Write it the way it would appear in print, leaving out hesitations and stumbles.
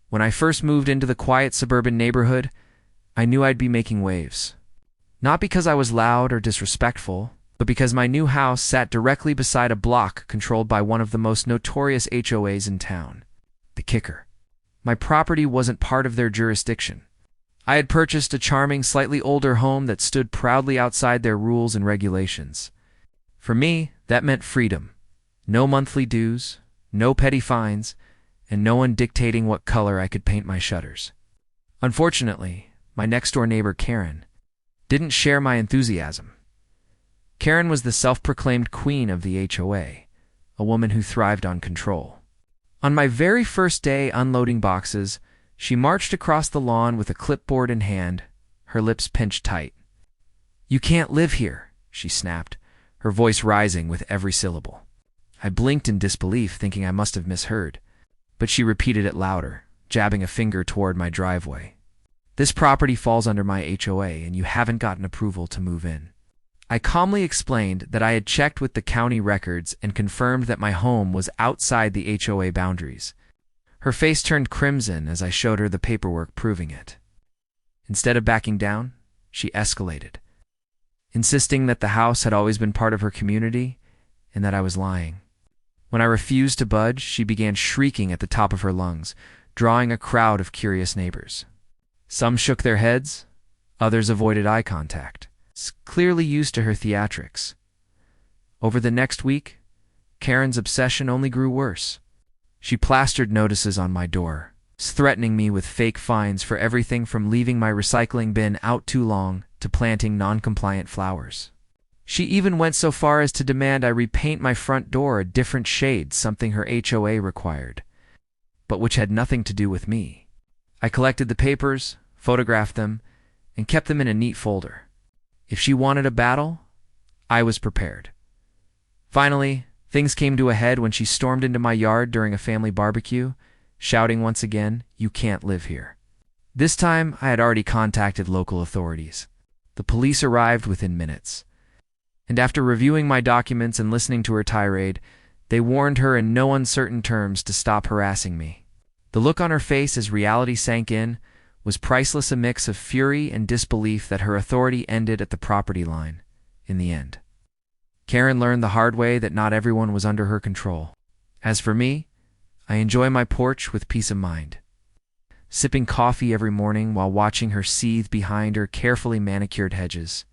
When I first moved into the quiet suburban neighborhood, I knew I'd be making waves. Not because I was loud or disrespectful, but because my new house sat directly beside a block controlled by one of the most notorious HOAs in town. The kicker: my property wasn't part of their jurisdiction. I had purchased a charming, slightly older home that stood proudly outside their rules and regulations. For me, that meant freedom. No monthly dues, no petty fines, and no one dictating what color I could paint my shutters. Unfortunately, my next-door neighbor, Karen, didn't share my enthusiasm. Karen was the self-proclaimed queen of the HOA, a woman who thrived on control. On my very first day unloading boxes, she marched across the lawn with a clipboard in hand, her lips pinched tight. "You can't live here," she snapped, her voice rising with every syllable. I blinked in disbelief, thinking I must have misheard, but she repeated it louder, jabbing a finger toward my driveway. "This property falls under my HOA, and you haven't gotten approval to move in." I calmly explained that I had checked with the county records and confirmed that my home was outside the HOA boundaries. Her face turned crimson as I showed her the paperwork proving it. Instead of backing down, she escalated, insisting that the house had always been part of her community and that I was lying. When I refused to budge, she began shrieking at the top of her lungs, drawing a crowd of curious neighbors. Some shook their heads, others avoided eye contact, clearly used to her theatrics. Over the next week, Karen's obsession only grew worse. She plastered notices on my door, threatening me with fake fines for everything from leaving my recycling bin out too long to planting non-compliant flowers. She even went so far as to demand I repaint my front door a different shade, something her HOA required, but which had nothing to do with me. I collected the papers, photographed them, and kept them in a neat folder. If she wanted a battle, I was prepared. Finally, things came to a head when she stormed into my yard during a family barbecue, shouting once again, "You can't live here." This time, I had already contacted local authorities. The police arrived within minutes, and after reviewing my documents and listening to her tirade, they warned her in no uncertain terms to stop harassing me. The look on her face as reality sank in was priceless, a mix of fury and disbelief that her authority ended at the property line, in the end. Karen learned the hard way that not everyone was under her control. As for me, I enjoy my porch with peace of mind, sipping coffee every morning while watching her seethe behind her carefully manicured hedges.